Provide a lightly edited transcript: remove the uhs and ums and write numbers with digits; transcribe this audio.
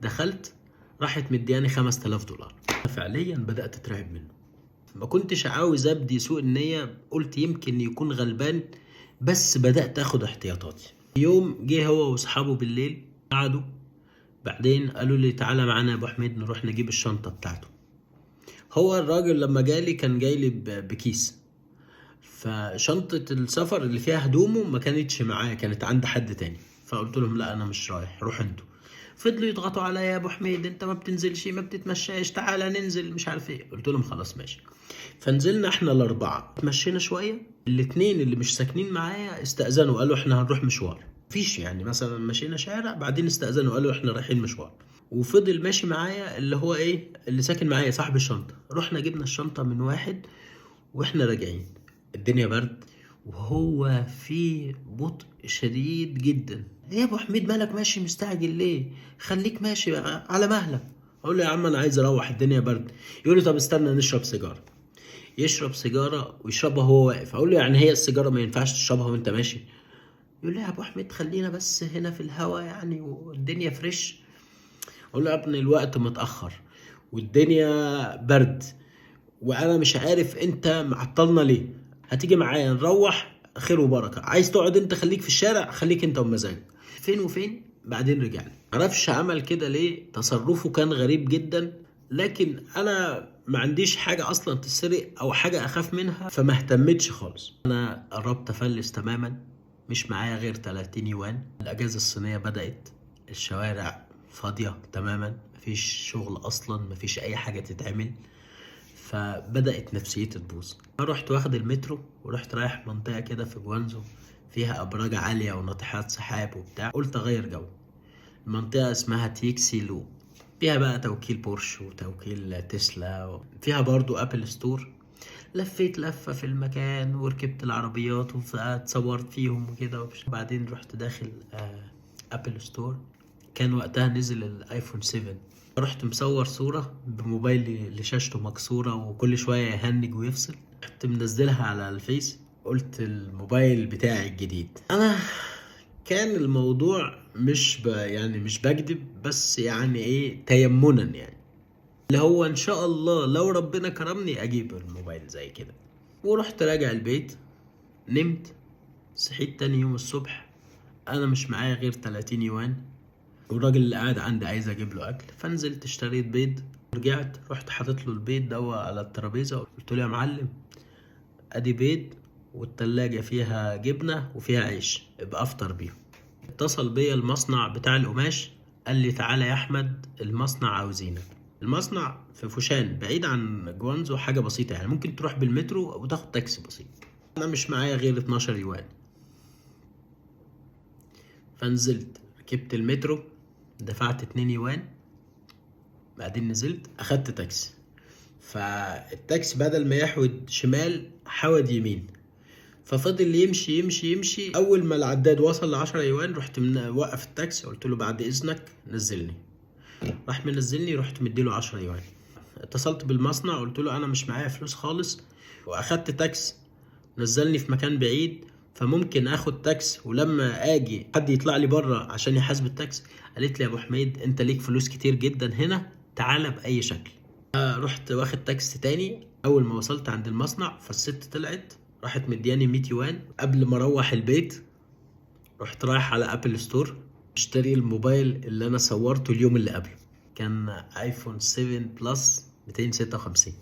دخلت راحت مدياني $5000. فعليا بدأت اترعب منه. ما كنتش عاوز ابدي سوء النية، قلت يمكن يكون غلبان، بس بدأت اخد احتياطاتي. يوم جه هو واصحابه بالليل قعدوا، بعدين قالوا لي تعالى معانا يا ابو حميد نروح نجيب الشنطة بتاعته. هو الراجل لما جالي كان جايلي بكيس، فشنطة السفر اللي فيها هدومه ما كانتش معايا، كانت عند حد تاني. فقلت لهم لا انا مش رايح، روح انتوا. فضلوا يضغطوا عليا يا ابو حميد انت ما بتنزلش ما بتتمشاش، تعالى ننزل مش عارف ايه. قلت لهم خلاص ماشي. فنزلنا احنا الاربعه، اتمشينا شويه. الاتنين اللي مش ساكنين معايا استأذنوا قالوا احنا هنروح مشوار، مفيش يعني مثلا مشينا شارع بعدين استأذنوا قالوا احنا رايحين مشوار. وفضل ماشي معايا اللي هو ايه اللي ساكن معايا صاحب الشنطه. رحنا جبنا الشنطه من واحد واحنا راجعين الدنيا برد وهو في بطء شديد جدا. يا ابو حميد مالك ماشي مستعجل ليه؟ خليك ماشي على مهلك. اقول له يا عم انا عايز اروح الدنيا برد. يقول لي طب استنى نشرب سيجاره. يشرب سيجاره ويشربها وهو واقف. اقول له يعني هي السيجاره ما ينفعش تشربها وانت ماشي؟ يقول لي يا ابو حميد خلينا بس هنا في الهوا يعني والدنيا فريش. اقول له يا ابني الوقت متاخر والدنيا برد وانا مش عارف انت معطلنا ليه. هتيجي معايا نروح خير وبركه، عايز تقعد انت خليك في الشارع، خليك انت ومزاجك. فين وفين بعدين رجعنا. معرفش عمل كده ليه، تصرفه كان غريب جدا. لكن انا ما عنديش حاجه اصلا تسرق او حاجه اخاف منها، فما اهتمتش خالص. انا قربت افلس تماما، مش معايا غير 30 يوان. الاجازه الصينيه بدات، الشوارع فاضيه تماما، مفيش شغل اصلا، مفيش اي حاجه تتعمل. فبدأت نفسيتي تبوظ. رحت واخد المترو ورحت رايح منطقة كده في جوانزو فيها أبراج عالية وناطحات سحاب وبتاع، قلت أغير جو. المنطقة اسمها تيكسي لو، فيها بقى توكيل بورش وتوكيل تسلا، فيها برضو أبل ستور. لفيت لفة في المكان وركبت العربيات وتصورت فيهم وكده. وبعدين رحت داخل أبل ستور، كان وقتها نزل الآيفون 7. رحت مصور صورة بموبايلي اللي شاشته مكسورة وكل شوية يهنج ويفصل، رحت منزلها على الفيس، قلت الموبايل بتاعي الجديد. أنا كان الموضوع يعني مش بكذب، بس يعني ايه تيمنا يعني اللي هو ان شاء الله لو ربنا كرمني اجيب الموبايل زي كده. ورحت راجع البيت، نمت، صحيت تاني يوم الصبح انا مش معايا غير 30 يوان، والراجل اللي قاعد عندي عايز اجيب له اكل. فنزلت اشتريت بيض، رجعت رحت حاطط له البيض ده على الترابيزه، قلت له يا معلم ادي بيض والتلاجة فيها جبنه وفيها عيش، ابقى افطر بيهم. اتصل بيا المصنع بتاع القماش، قال لي تعالى يا احمد المصنع عاوزينك. المصنع في فوشان بعيد عن جوانزو حاجه بسيطه، يعني ممكن تروح بالمترو وتاخد تاكسي بسيط. انا مش معايا غير 12 يوان. فنزلت ركبت المترو، دفعت 2 يوان، بعدين نزلت اخدت تاكسي. فالتاكسي بدل ما يحود شمال حود يمين، ففضل يمشي يمشي يمشي. اول ما العداد وصل ل10 يوان رحت وقف التاكسي، قلت له بعد اذنك نزلني. راح منزلني، رحت مديله 10 يوان. اتصلت بالمصنع قلت له انا مش معايا فلوس خالص واخدت تاكسي نزلني في مكان بعيد، فممكن اخد تاكسي ولما اجي حد يطلع لي بره عشان يحاسب التاكسي. قالت لي يا ابو حميد انت ليك فلوس كتير جدا هنا، تعالى باي شكل. رحت واخد تاكسي تاني. اول ما وصلت عند المصنع فالست طلعت راحت مدياني 100 يوان. قبل ما اروح البيت رحت رايح على ابل ستور اشتري الموبايل اللي انا صورته اليوم اللي قبله، كان ايفون 7 بلس 256.